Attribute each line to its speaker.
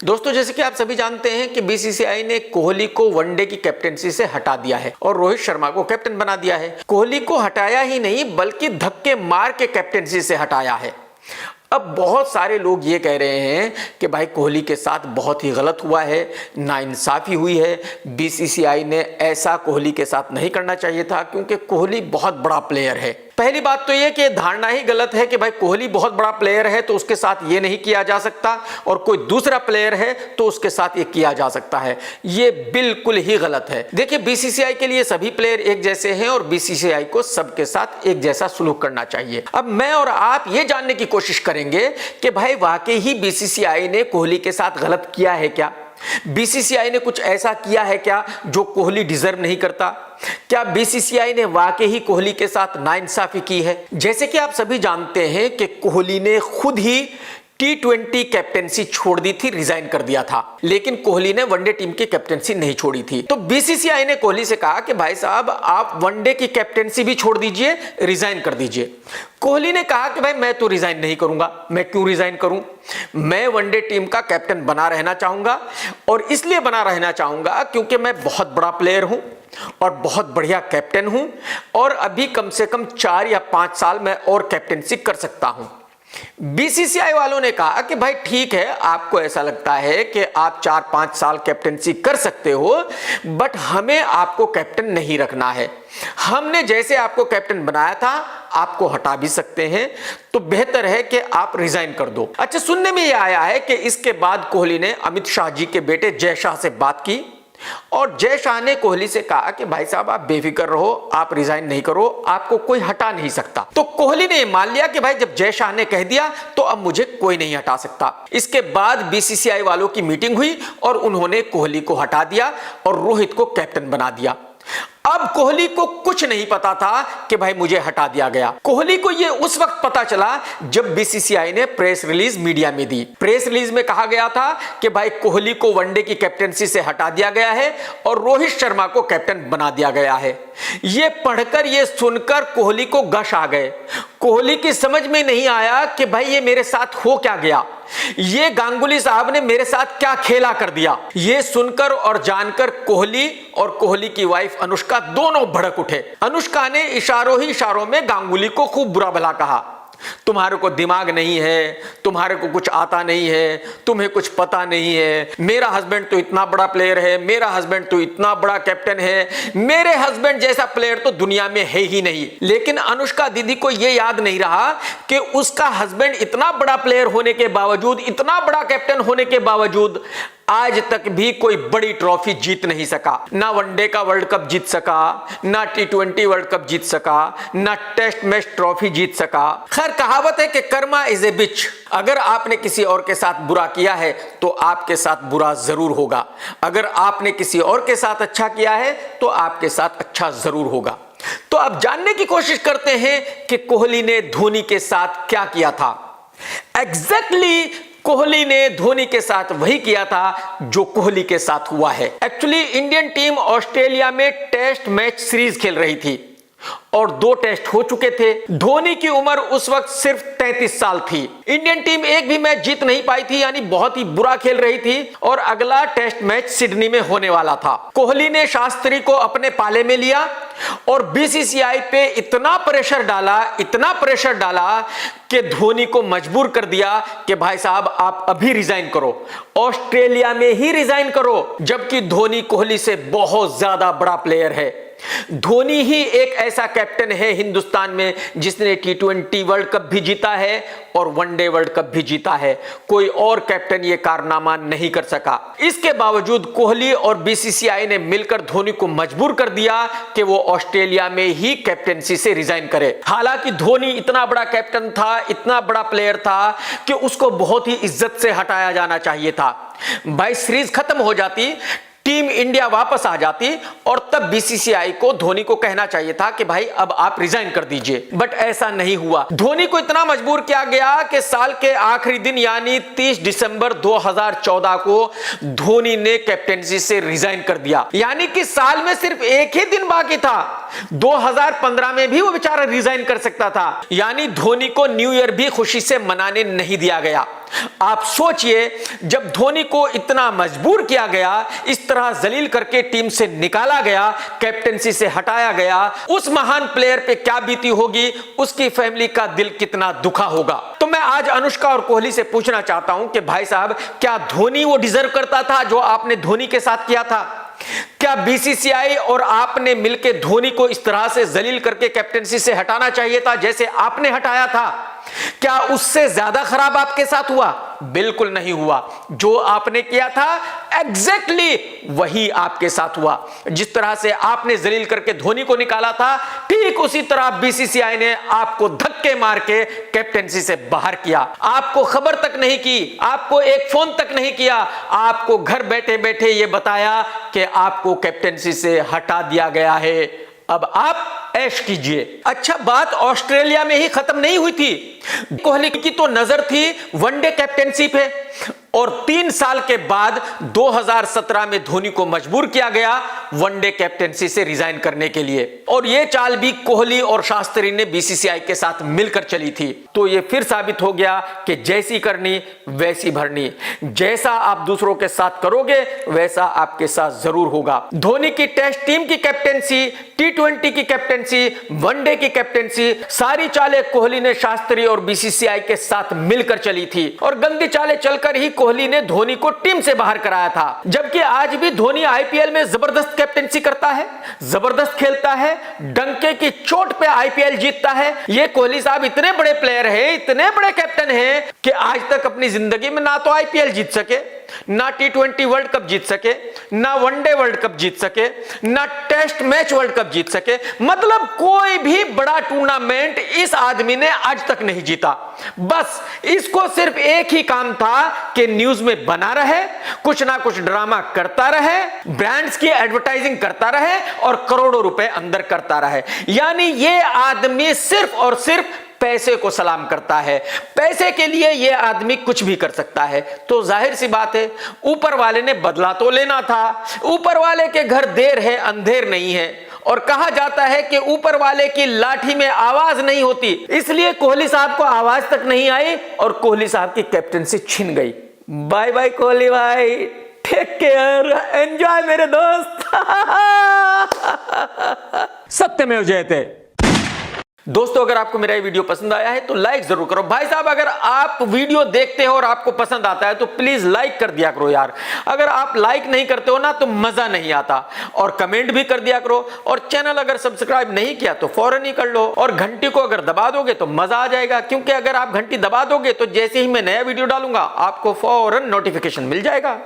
Speaker 1: दोस्तों, जैसे कि आप सभी जानते हैं कि बीसीसीआई ने कोहली को वनडे की कैप्टेंसी से हटा दिया है और रोहित शर्मा को कैप्टन बना दिया है। कोहली को हटाया ही नहीं बल्कि धक्के मार के कैप्टेंसी से हटाया है। अब बहुत सारे लोग ये कह रहे हैं कि भाई कोहली के साथ बहुत ही गलत हुआ है, नाइंसाफी हुई है, बीसीसीआई ने ऐसा कोहली के साथ नहीं करना चाहिए था क्योंकि कोहली बहुत बड़ा प्लेयर है। पहली बात तो ये कि धारणा ही गलत है कि भाई कोहली बहुत बड़ा प्लेयर है तो उसके साथ ये नहीं किया जा सकता और कोई दूसरा प्लेयर है तो उसके साथ ये किया जा सकता है। ये बिल्कुल ही गलत है। देखिए, बीसीसीआई के लिए सभी प्लेयर एक जैसे हैं और बीसीसीआई को सबके साथ एक जैसा सलूक करना चाहिए। अब मैं और आप ये जानने की कोशिश करेंगे कि भाई वाकई ही बीसीसीआई ने कोहली के साथ गलत किया है क्या? बीसीसीआई ने कुछ ऐसा किया है क्या जो कोहली डिजर्व नहीं करता? क्या बीसीसीआई ने वाकई ही कोहली के साथ नाइंसाफी की है? जैसे कि आप सभी जानते हैं कि कोहली ने खुद ही T20 कैप्टेंसी छोड़ दी थी, रिजाइन कर दिया था, लेकिन कोहली ने वनडे टीम की कैप्टेंसी नहीं छोड़ी थी। तो बीसीसीआई ने कोहली से कहा कि भाई साहब, आप वनडे की कैप्टेंसी भी छोड़ दीजिए, रिजाइन कर दीजिए। कोहली ने कहा कि भाई मैं तो रिजाइन नहीं करूंगा। मैं क्यों रिजाइन करूं? मैं वनडे टीम का कैप्टन बना रहना चाहूंगा और इसलिए बना रहना चाहूंगा क्योंकि मैं बहुत बड़ा प्लेयर हूं और बहुत बढ़िया कैप्टन हूं और अभी कम से कम 4 या 5 साल मैं और कैप्टेंसी कर सकता हूं। बीसीसीआई वालों ने कहा कि भाई ठीक है, आपको ऐसा लगता है कि आप 4-5 साल कैप्टेंसी कर सकते हो, बट हमें आपको कैप्टन नहीं रखना है। हमने जैसे आपको कैप्टन बनाया था आपको हटा भी सकते हैं, तो बेहतर है कि आप रिजाइन कर दो। अच्छा, सुनने में यह आया है कि इसके बाद कोहली ने अमित शाह जी के बेटे जय शाह से बात की और जय शाह ने कोहली से कहा कि भाई साहब, आप बेफिक्र रहो, आप रिजाइन नहीं करो, आपको कोई हटा नहीं सकता। तो कोहली ने मान लिया कि भाई जब जय शाह ने कह दिया तो अब मुझे कोई नहीं हटा सकता। इसके बाद बीसीसीआई वालों की मीटिंग हुई और उन्होंने कोहली को हटा दिया और रोहित को कैप्टन बना दिया। अब कोहली को कुछ नहीं पता था कि भाई मुझे हटा दिया गया। कोहली को यह उस वक्त पता चला जब बीसीसीआई ने प्रेस रिलीज मीडिया में दी। प्रेस रिलीज में कहा गया था कि भाई कोहली को वनडे की कैप्टेंसी से हटा दिया गया है और रोहित शर्मा को कैप्टन बना दिया गया है। यह पढ़कर, यह सुनकर कोहली को गश आ गए। कोहली की समझ में नहीं आया कि भाई ये मेरे साथ हो क्या गया, ये गांगुली साहब ने मेरे साथ क्या खेला कर दिया। ये सुनकर और जानकर कोहली और कोहली की वाइफ अनुष्का दोनों भड़क उठे। अनुष्का ने इशारों ही इशारों में गांगुली को खूब बुरा भला कहा। तुम्हारे को दिमाग नहीं है, तुम्हारे को कुछ आता नहीं है, तुम्हें कुछ पता नहीं है, मेरा हस्बैंड तो इतना बड़ा प्लेयर है, मेरा हस्बैंड तो इतना बड़ा कैप्टन है, मेरे हस्बैंड जैसा प्लेयर तो दुनिया में है ही नहीं। लेकिन अनुष्का दीदी को यह याद नहीं रहा कि उसका हस्बैंड इतना बड़ा प्लेयर होने के बावजूद, इतना बड़ा कैप्टन होने के बावजूद आज तक भी कोई बड़ी ट्रॉफी जीत नहीं सका। ना वनडे का वर्ल्ड कप जीत सका, ना T20 वर्ल्ड कप जीत सका, ना टेस्ट मैच ट्रॉफी जीत सका। खैर, कहावत है कि कर्मा इज ए बिच। अगर आपने किसी और के साथ बुरा किया है तो आपके साथ बुरा जरूर होगा। अगर आपने किसी और के साथ अच्छा किया है तो आपके साथ अच्छा जरूर होगा। तो अब जानने की कोशिश करते हैं कि कोहली ने धोनी के साथ क्या किया था। एग्जैक्टली कोहली ने धोनी के साथ वही किया था जो कोहली के साथ हुआ है। एक्चुअली इंडियन टीम ऑस्ट्रेलिया में टेस्ट मैच सीरीज खेल रही थी और 2 टेस्ट हो चुके थे। धोनी की उम्र उस वक्त सिर्फ 33 साल थी। इंडियन टीम एक भी मैच जीत नहीं पाई थी, यानी बहुत ही बुरा खेल रही थी और अगला टेस्ट मैच सिडनी में होने वाला था। कोहली ने शास्त्री को अपने पाले में लिया और बीसीसीआई पे इतना प्रेशर डाला कि धोनी को मजबूर कर दिया कि भाई साहब, आप अभी रिजाइन करो, ऑस्ट्रेलिया में ही रिजाइन करो। जबकि धोनी कोहली से बहुत ज्यादा बड़ा प्लेयर है। धोनी ही एक ऐसा कैप्टन है हिंदुस्तान में जिसने T20 वर्ल्ड कप भी जीता है और वनडे वर्ल्ड कप भी जीता है। कोई और कैप्टन ये कारनामा नहीं कर सका। इसके बावजूद कोहली और बीसीसीआई ने मिलकर धोनी को मजबूर कर दिया कि वो ऑस्ट्रेलिया में ही कैप्टनसी से रिजाइन करे। हालांकि धोनी इतना बड़ा कैप्टन था, इतना बड़ा प्लेयर था कि उसको बहुत ही इज्जत से हटाया जाना चाहिए था। भाई, सीरीज खत्म हो जाती, टीम इंडिया वापस आ जाती और तब बीसीसीआई को धोनी को कहना चाहिए था कि भाई अब आप रिजाइन कर दीजिए, बट ऐसा नहीं हुआ। धोनी को इतना मजबूर किया गया कि साल के आखिरी दिन यानी 30 दिसंबर 2014 को धोनी ने कैप्टेंसी से रिजाइन कर दिया। यानी कि साल में सिर्फ एक ही दिन बाकी था। 2015 में भी वो बेचारा रिजाइन कर सकता था। यानी धोनी को न्यू ईयर भी खुशी से मनाने नहीं दिया गया। आप सोचिए, जब धोनी को इतना मजबूर किया गया, इस तरह जलील करके टीम से निकाला गया, कैप्टेंसी से हटाया गया, उस महान प्लेयर पे क्या बीती होगी, उसकी फैमिली का दिल कितना दुखा होगा। तो मैं आज अनुष्का और कोहली से पूछना चाहता हूं कि भाई साहब, क्या धोनी वो डिजर्व करता था जो आपने धोनी के साथ किया था? क्या बीसीसीआई और आपने मिलकर धोनी को इस तरह से जलील करके कैप्टेंसी से हटाना चाहिए था जैसे आपने हटाया था? क्या उससे ज्यादा खराब आपके साथ हुआ? बिल्कुल नहीं हुआ। जो आपने किया था एग्जैक्टली वही आपके साथ हुआ। जिस तरह से आपने जलील करके धोनी को निकाला था, ठीक उसी तरह बीसीसीआई ने आपको धक्के मार के कैप्टेंसी से बाहर किया। आपको खबर तक नहीं की, आपको एक फोन तक नहीं किया, आपको घर बैठे बैठे यह बताया कि आपको कैप्टेंसी से हटा दिया गया है, अब आप ऐश कीजिए। अच्छा, बात ऑस्ट्रेलिया में ही खत्म नहीं हुई थी। कोहली की तो नजर थी वनडे कैप्टेंसी पे, और 3 साल के बाद 2017 में धोनी को मजबूर किया गया वनडे कैप्टेंसी से रिजाइन करने के लिए। और यह चाल भी कोहली और शास्त्री ने बीसीसीआई के साथ मिलकर चली थी। तो यह फिर साबित हो गया कि जैसी करनी वैसी भरनी, जैसा आप दूसरों के साथ करोगे वैसा आपके साथ जरूर होगा। धोनी की टेस्ट टीम की कैप्टेंसी, T20 की कैप्टेंसी, वनडे की कैप्टेंसी, सारी चालें कोहली ने शास्त्री और बीसीसीआई के साथ मिलकर चली थी, और गंदी चालें चलकर ही कोहली ने धोनी को टीम से बाहर कराया था। जबकि आज भी धोनी आईपीएल में जबरदस्त कैप्टेंसी करता है, जबरदस्त खेलता है, डंके की चोट पे आईपीएल जीतता है। ये कोहली साहब इतने बड़े प्लेयर हैं, इतने बड़े कैप्टन हैं कि आज तक अपनी जिंदगी में ना तो आईपीएल जीत सके, ना T20 वर्ल्ड कप जीत सके, ना वनडे वर्ल्ड कप जीत सके, ना टेस्ट मैच वर्ल्ड कप जीत सके। मतलब कोई भी बड़ा टूर्नामेंट इस आदमी ने आज तक नहीं जीता। बस इसको सिर्फ एक ही काम था कि न्यूज में बना रहे, कुछ ना कुछ ड्रामा करता रहे, ब्रांड्स की एडवर्टाइजिंग करता रहे और करोड़ों रुपए अंदर करता रहे। यानी ये आदमी सिर्फ और सिर्फ पैसे को सलाम करता है। पैसे के लिए यह आदमी कुछ भी कर सकता है। तो जाहिर सी बात है, ऊपर वाले ने बदला तो लेना था। ऊपर वाले के घर देर है अंधेर नहीं है, और कहा जाता है कि ऊपर वाले की लाठी में आवाज नहीं होती, इसलिए कोहली साहब को आवाज तक नहीं आई और कोहली साहब की कैप्टेंसी छिन गई। बाय बाय कोहली भाई, टेक केयर, एंजॉय मेरे दोस्त। सत्यमेव जयते। दोस्तों, अगर आपको मेरा ये वीडियो पसंद आया है तो लाइक जरूर करो। भाई साहब, अगर आप वीडियो देखते हो और आपको पसंद आता है तो प्लीज लाइक कर दिया करो यार। अगर आप लाइक नहीं करते हो ना तो मजा नहीं आता। और कमेंट भी कर दिया करो, और चैनल अगर सब्सक्राइब नहीं किया तो फौरन ही कर लो, और घंटी को अगर दबा दोगे तो मजा आ जाएगा, क्योंकि अगर आप घंटी दबा दोगे तो जैसे ही मैं नया वीडियो डालूंगा आपको फौरन नोटिफिकेशन मिल जाएगा।